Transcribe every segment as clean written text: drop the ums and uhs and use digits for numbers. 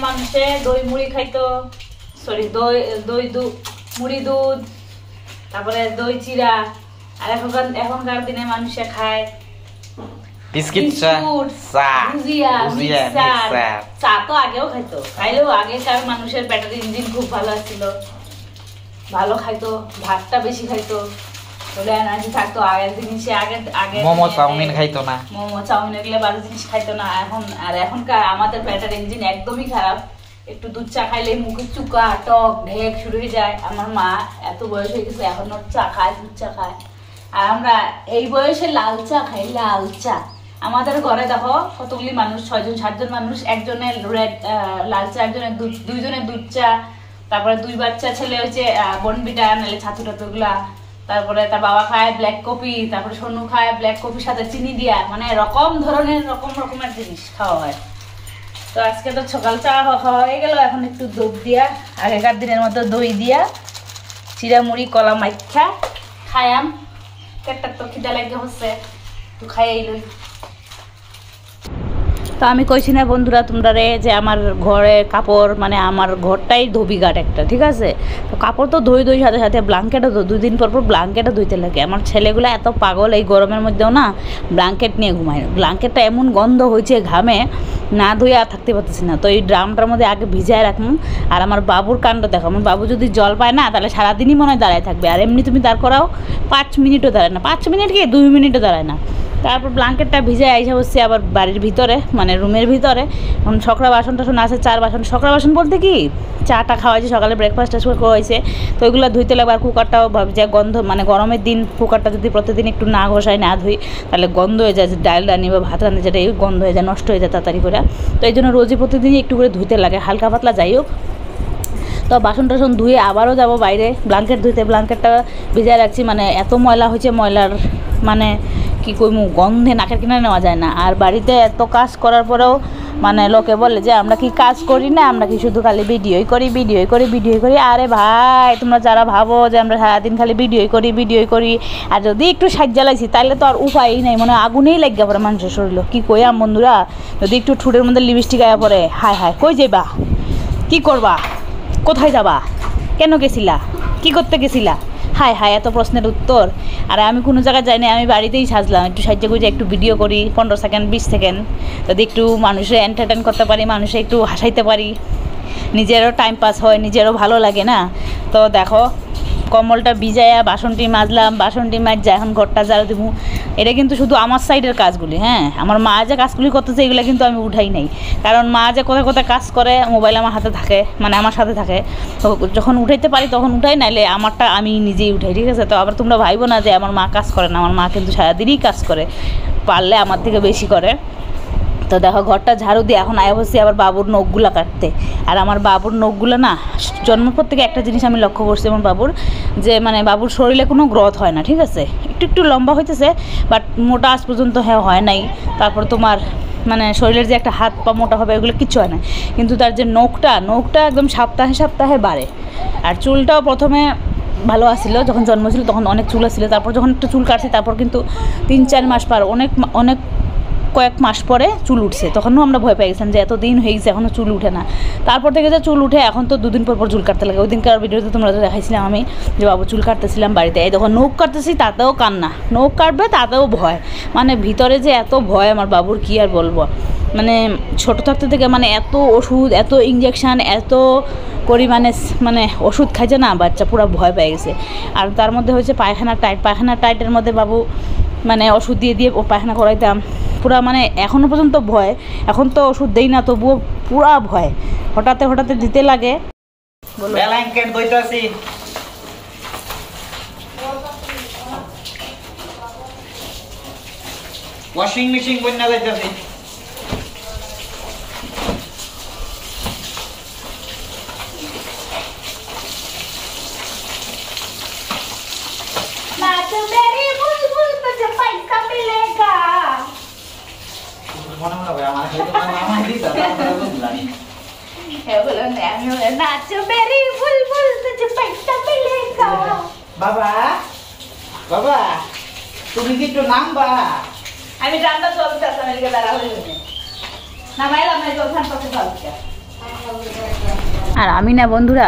মানুষে দই মুড়ি খাইতো, সরি দই মুড়ি দুধ, তারপরে দই চিরা। আর এখনকার দিনে মানুষে খায় বিস্কিট, চা, ভুজিয়া, মিক্সচার। চা তো আগেও খাইতো, খাইলেও আগেকার মানুষের ব্যাটারি ইঞ্জিন খুব ভালো ছিল, ভালো খাইতো, ভাতটা বেশি খাইতো, এনার্জি থাকতো। আগের জিনিসে আগে মোমো চাউমিন খাইতো না, মোমো চাউমিন এগুলো ভালো জিনিস খাইতো না। এখনকার আমাদের ব্যাটারি ইঞ্জিন একদমই খারাপ। একটু দুধ চা খাইলে মুখে চুকা টক ঢেক শুরু হয়ে যায়। আমার মা এত বয়স হয়ে গেছে এখনো চা খায়, দুধ চা খায়। আর আমরা এই বয়সে লাল চা খাই, লাল চা। আমাদের ঘরে দেখো কতগুলি মানুষ, 6জন 7জন মানুষ, একজনের লাল চা, একজনের দুইজনের দুধ চা, তারপরে 2 বাচ্চা ছেলে হচ্ছে বনবিটা নাহলে ছাতু টাতুগুলা, তারপরে তার বাবা খায় ব্ল্যাক কফি, তারপরে সোনু খায় ব্ল্যাক কফির সাথে চিনি দিয়া, মানে রকম রকমের জিনিস খাওয়া হয়। তো আজকে তো সকাল চা খাওয়া হয়ে গেল, এখন একটু দুধ দিয়া, আগেকার দিনের মতো দই দিয়া চিরা মুড়ি কলা মাইখা খায়াম। পেটটা তো খিদা লাগে হচ্ছে, একটু খাইয়াই লই। তো আমি কইছি না বন্ধুরা তোমরা রে যে আমার ঘরে কাপড়, মানে আমার ঘরটাই ধোবিঘাট একটা, ঠিক আছে? তো কাপড় তো ধুই সাথে সাথে ব্ল্যাঙ্কেটও 2 দিন পর ব্ল্যাঙ্কেটও ধুইতে লাগে। আমার ছেলেগুলো এত পাগল, এই গরমের মধ্যেও না ব্ল্যাঙ্কেট নিয়ে ঘুমায়। ব্ল্যাঙ্কেটটা এমন গন্ধ হয়েছে ঘামে, না ধুয়ে আর থাকতে পারতেছি না। তো এই ড্রামটার মধ্যে আগে ভিজায় রাখুন। আর আমার বাবুর কাণ্ড দেখো, আমার বাবু যদি জল পায় না তাহলে সারাদিনই মনে হয় দাঁড়ায় থাকবে। আর এমনি তুমি দাঁড় করাও 5 মিনিটও দাঁড়ায় না, 5 মিনিট কি 2 মিনিটও দাঁড়ায় না। তারপর ব্ল্যাঙ্কেটটা ভিজে আইসা বসছি আবার বাড়ির ভিতরে, মানে রুমের ভিতরে। এখন সকরা বাসন টাসন আছে, 4 বাসন। সকরা বাসন বলতে কি চাটা খাওয়াইছে, সকালে ব্রেকফাস্ট খাওয়াইছে, তো ওইগুলো ধুইতে লাগবে। আর কুকারটাও ভাবছে গন্ধ, মানে গরমের দিন কুকারটা যদি প্রতিদিন একটু না ঘষাই না ধুই তাহলে গন্ধ হয়ে যায়, যে ডাল রান্নি বা ভাত রান্নি যেটা, এই গন্ধ হয়ে যায়, নষ্ট হয়ে যায় তাড়াতাড়ি করে। তো এই জন্য রোজই প্রতিদিনই একটু করে ধুইতে লাগে, হালকা পাতলা যাই হোক। তো বাসন টাসন ধুয়ে আবারও যাব বাইরে ব্ল্যাঙ্কেট ধুইতে। ব্ল্যাঙ্কেটটা ভিজায় রাখছি, মানে এত ময়লা হয়েছে, ময়লার মানে কি কইমু, গন্ধে নাকের কিনারে নেওয়া যায় না। আর বাড়িতে এত কাজ করার পরেও মানে লোকে বলে যে আমরা কি কাজ করি না, আমরা কি শুধু খালি ভিডিওই করি। আরে ভাই, তোমরা যারা ভাবো যে আমরা সারাদিন খালি ভিডিওই করি, আর যদি একটু সাজ্জা লাগছি তাহলে তো আর উপায়ই নাই, মানে আগুনেই লাগিয়া পড়ে মানুষের শরীর। কি কইয়াম বন্ধুরা, যদি একটু ঠোঁটের মধ্যে লিপস্টিক আয়া পড়ে, হায় কই যাইবা, কি করবা, কোথায় যাবা, কেন গেছিলা, কি করতে গেছিলা, হায় এত প্রশ্নের উত্তর। আর আমি কোনো জায়গায় যাই না, আমি বাড়িতেই সাজলাম, একটু সাহায্য করে একটু ভিডিও করি 15 সেকেন্ড 20 সেকেন্ড, যদি একটু মানুষের এন্টারটেন করতে পারি, মানুষে একটু হাসাইতে পারি, নিজেরও টাইম পাস হয়, নিজেরও ভালো লাগে না। তো দেখো কম্বলটা ভিজাইয়া বাসনটি মাজলাম, বাসনটি মাজা এখন ঘরটা ঝাড়ু দিব। এটা কিন্তু শুধু আমার সাইডের কাজগুলি, হ্যাঁ। আমার মা যে কাজগুলি করতেছে এগুলো কিন্তু আমি উঠাই নাই, কারণ মা যে কোথায় কাজ করে, মোবাইল আমার হাতে থাকে, মানে আমার সাথে থাকে। তো যখন উঠাইতে পারি তখন উঠাই, নাইলে আমারটা আমি নিজেই উঠাই, ঠিক আছে? তো আবার তোমরা ভাইবো না যে আমার মা কাজ করে না, আমার মা কিন্তু সারাদিনই কাজ করে, পারলে আমার থেকে বেশি করে। তো দেখো ঘরটা ঝাড়ু দিয়ে এখন আয়া বসছি আবার বাবুর নখগুলো কাটতে। আর আমার বাবুর নখগুলো না, জন্মপর থেকে একটা জিনিস আমি লক্ষ্য করছি আমার বাবুর, যে মানে বাবুর শরীরে কোনো গ্রোথ হয় না, ঠিক আছে? একটু লম্বা হইতেছে, বাট মোটা আজ পর্যন্ত হয় নাই। তারপর তোমার মানে শরীরের যে একটা হাত পা মোটা হবে এগুলো কিচ্ছু হয় না, কিন্তু তার যে নখটা একদম সপ্তাহে বাড়ে। আর চুলটাও প্রথমে ভালো আসছিল, যখন জন্ম ছিল তখন অনেক চুল আসছিল, তারপর যখন একটু চুল কাটছি তারপর কিন্তু 3-4 মাস পার অনেক কয়েক মাস পরে চুল উঠছে। তখনও আমরা ভয় পেয়ে গেছিলাম যে এত দিন হয়ে গেছে এখনও চুল উঠে না। তারপর থেকে যে চুল উঠে, এখন তো 2 দিন পর চুল কাটতে লাগে। ওই দিনকার ভিডিওতে তোমরা দেখাইছিলাম আমি যে বাবু চুল কাটতেছিলাম বাড়িতে। এই যখন নখ কাটতেছি তাতেও কান্না, নখ কাটবে তাতেও ভয়, মানে ভিতরে যে এত ভয় আমার বাবুর কি আর বলবো। মানে ছোটো থাকতে থেকে মানে এত ওষুধ, এত ইঞ্জেকশান, এত পরিমাণে মানে ওষুধ খাইছে না, বাচ্চা পুরো ভয় পেয়ে গেছে। আর তার মধ্যে হচ্ছে পায়খানা টাইটের মধ্যে বাবু মানে ওষুধ দিয়ে ও পায়খানা করাইতাম পুরা, মানে এখনও পর্যন্ত ভয়। এখন তো ওষুধ দেই না, তবুও পুরা ভয়, হঠাৎ দিতে লাগে। ব্ল্যাঙ্কেট দইতাছি, ওয়াশিং মেশিন বন্যা যাইতাছি। বাবা তুমি কি একটু নামবা? আমি জানটা চলতে আসলাম, এদিকে দাঁড়া হয়ে নামাইলাম না, চলছেন পাশে চলছে। আর আমি না বন্ধুরা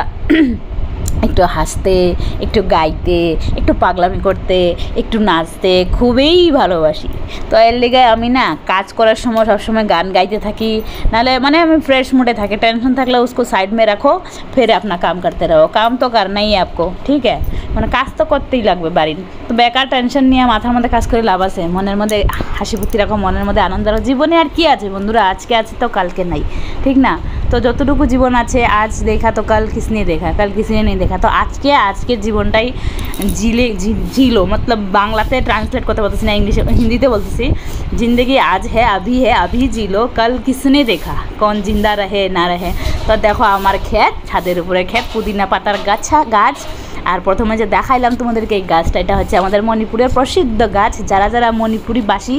একটু হাসতে, একটু গাইতে, একটু পাগলামি করতে, একটু নাচতে খুবই ভালোবাসি। তো এর লেগে আমি না কাজ করার সময় সবসময় গান গাইতে থাকি, নাহলে মানে আমি ফ্রেশ মুডে থাকি। টেনশন থাকলে उसको साइड में रखो, फिर अपना काम करते रहो। काम तो करना ही है आपको, ঠিক है, মানে কাজ তো করতেই লাগবে বাড়ির। তো বেকার টেনশন নিয়ে মাথার মধ্যে কাজ করে লাভ আছে? মনের মধ্যে হাসি ফুর্তি রাখো, মনের মধ্যে আনন্দ রাখো। জীবনে আর কি আছে বন্ধুরা, আজকে আছে তো কালকে নাই, ঠিক না? তো যতটুকু জীবন আছে, আজ দেখা তো কাল किसने देखा, কাল किसने नहीं देखा। তো আজকের জীবনটাই জিলো, মতলব বাংলাতে ট্রান্সলেট করতে বলতেছি না, ইংলিশে হিন্দিতে বলতেছি। জিন্দগি আজ হ্যাঁ, আভি জিলো, কাল কিসনে দেখা, কোন জিন্দা রহে না রহে। তো দেখো আমার ক্ষেত, ছাদের উপরে ক্ষেত, পুদিনা পাতার গাছ। আর প্রথমে যে দেখাইলাম তোমাদেরকে এই গাছটা, এটা হচ্ছে আমাদের মণিপুরের প্রসিদ্ধ গাছ। যারা যারা মণিপুরি বাসী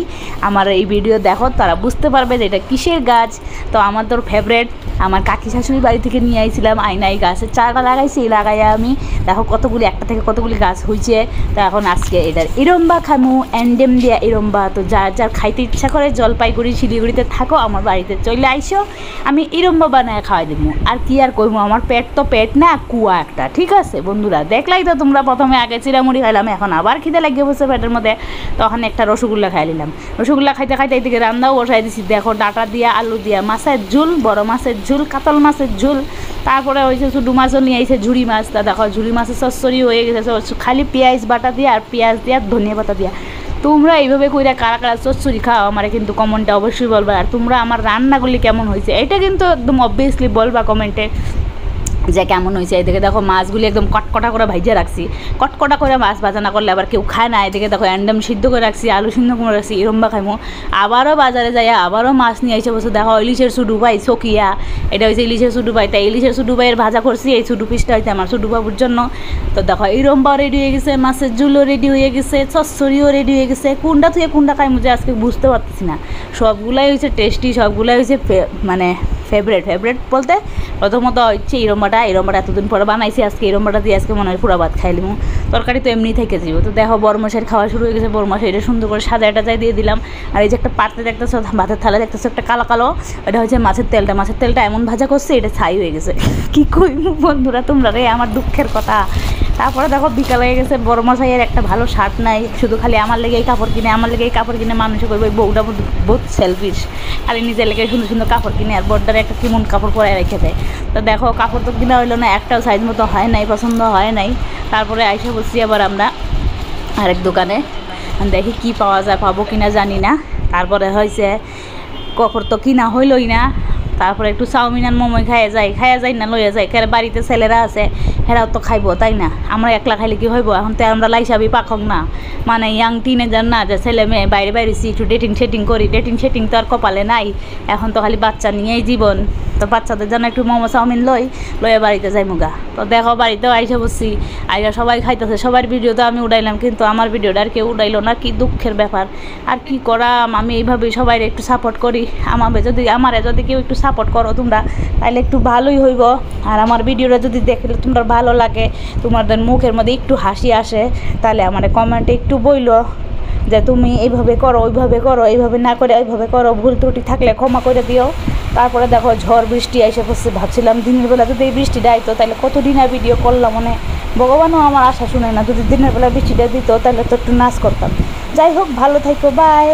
আমার এই ভিডিও দেখো তারা বুঝতে পারবে যে এটা কিসের গাছ। তো আমার তোর ফেভারেট, আমার কাকি শাশুড়ি বাড়ি থেকে নিয়ে আইছিলাম আয়না, এই গাছের চারাটা লাগাইছি। এই লাগাইয়া আমি দেখো কতগুলি, একটা থেকে কতগুলি গাছ হয়েছে। তো এখন আজকে এটার ইরম্বা খামু, এন্ডেম দিয়া ইরম্বা। তো যার যার খাইতে ইচ্ছা করে জলপাইগুড়ি শিলিগুড়িতে থাকো, আমার বাড়িতে চলে আইসো, আমি ইরম্বা বানায় খাওয়াই দেবো। আর কি আর কইবো, আমার পেট তো পেট না, কুয়া একটা, ঠিক আছে বন্ধুরা? দেখলাই তো তোমরা, প্রথমে আগে চিড়ামুড়ি খাইলাম, এখন আবার খিদে লাগিয়ে বসে পেটের মধ্যে। তখন একটা রসগোল্লা খাই নিলাম। রসগোল্লা খাইতে খাইতে এইদিকে রান্নাও বসাই দিছি। দেখো ডাটা দিয়া, আলু দিয়া, মাছের ঝুল, বড় মাছের ঝুল, কাতল মাছের ঝুল। তারপরে হয়েছে ছোটো মাছও নিয়ে আইছে, ঝুড়ি মাছ। তা দেখো ঝুড়ি মাছের চচ্চড়ি হয়ে গেছে, খালি পেঁয়াজ বাটা দিয়া আর পেঁয়াজ দিয়া ধনিয়া পাতা দিয়া। তোমরা এইভাবে কইরা কারা কারা চচ্চড়ি খাও আমার কিন্তু কমেন্টে অবশ্যই বলবা। আর তোমরা আমার রান্নাগুলি কেমন হয়েছে এটা কিন্তু একদম অবভিয়াসলি বলবা কমেন্টে যে কেমন হয়েছে। এদিকে দেখো মাছগুলি একদম কটকটা করে ভাইজা রাখছি। কটকটা করে মাছ ভাজা না করলে আবার কেউ খায় না। এদিকে দেখো অ্যান্ডাম সিদ্ধ করে রাখছি, আলু সিদ্ধ করে রাখছি, এরম্বা খাইমো। আবারও বাজারে যাই, আবারও মাছ নিয়ে এসে বসে। দেখো ইলিশের সুডু ভাই চকিয়া, এটা হয়েছে ইলিশের সুডু ভাই। তাই ইলিশের সুডু ভাইয়ের ভাজা করছি, এই সুডু পিসটা হয়েছে আমার সুডু বাবুর জন্য। তো দেখো এরম্বাও রেডি হয়ে গেছে, মাছের ঝুলও রেডি হয়ে গেছে, চচ্চড়িও রেডি হয়ে গেছে। কোনটা থেকে কোনটা খাইমো যে আজকে বুঝতে পারতেছি না। সবগুলাই হয়েছে টেস্টি, সবগুলাই হয়েছে মানে ফেভারেট বলতে প্রথমত হচ্ছে ইরম্বাটা এতদিন পরে বানাইছি। আজকে ইরম্বাটা দিয়ে আজকে মনে হয় পুরা ভাত খাইলিমু। তরকারি তো এমনি থেকে যাবো। তো দেখো বরমাসের খাওয়া শুরু হয়ে গেছে। বরমাসের এটা সুন্দর করে সাজাটা দিয়ে দিলাম। আর এই যে একটা পাত্রে দেখতেছো, ভাতের থালা দেখতেছো একটা কালো কালো, এটা হচ্ছে মাছের তেলটা এমন ভাজা করছে এটা ছাই হয়ে গেছে। কি কইমু বন্ধুরা তোমরা রে, আমার দুঃখের কথা। তারপরে দেখো বিকাল হয়ে গেছে, বরমাসাইয়ের একটা ভালো শার্ট নাই, শুধু খালি আমার লেগেই কাপড় কিনে, মানুষে করবে বউটা বহুত সেলফিশ, খালি নিজের লেগে সুন্দর সুন্দর কাপড় কিনে আর বড়টারে একটা কেমন কাপড় পরে রেখে দেয়। তো দেখো কাপড় তো কিনা হইলো না, একটাও সাইজ মতো হয় নাই, পছন্দ হয় নাই। তারপরে আইসা বসছি আবার আমরা আরেক দোকানে, দেখি কি পাওয়া যায়, পাবো কিনা জানি না। তারপরে হয়েছে কাপড় তো কিনা হইলই না। তারপরে একটু চাউমিন আর মোমো খাইয়া যাই না লইয়া যাই, কারণ বাড়িতে ছেলেরা আছে, হেরাও তো খাইবো তাই না? আমরা একলা খাইলে কি হইব? এখন তো আমরা লাইসাবি পাখক না, মানে ইয়াং টিনেজার না যে ছেলে মেয়ে বাইরে একটু ডেটিং সেটিং তো আর কপালে নাই। এখন তো খালি বাচ্চা নিয়েই জীবন। তো বাচ্চাদের জন্য একটু মোমো চাউমিন লইয়া বাড়িতে যাই মুগা। তো দেখো বাড়িতেও আইসা বসছি, আইসা সবাই খাইতেছে। সবার ভিডিও তো আমি উড়াইলাম, কিন্তু আমার ভিডিওটা আর কেউ উড়াইলো না। কি দুঃখের ব্যাপার। আর কি করাম, আমি এইভাবেই সবাই একটু সাপোর্ট করি। আমারে যদি কেউ একটু সাপোর্ট করো তোমরা, তাহলে একটু ভালোই হইব। আর আমার ভিডিওটা যদি দেখলে তোমরা ভালো লাগে, তোমাদের মুখের মধ্যে একটু হাসি আসে, তাহলে আমার কমেন্টে একটু বইলো যে তুমি এইভাবে করো, ওইভাবে করো, এইভাবে না করে ওইভাবে করো, ভুল ত্রুটি থাকলে ক্ষমা করে দিও। তারপরে দেখো ঝড় বৃষ্টি এসে পড়ছে। ভাবছিলাম দিনের বেলা যদি এই বৃষ্টিটা আইতো তাহলে কতদিন আর ভিডিও করলাম, মানে ভগবানও আমার আশা শুনে না। যদি দিনের বেলা বৃষ্টিটা দিত তাহলে তো একটু নাচ করতাম। যাই হোক, ভালো থাকো, বাই।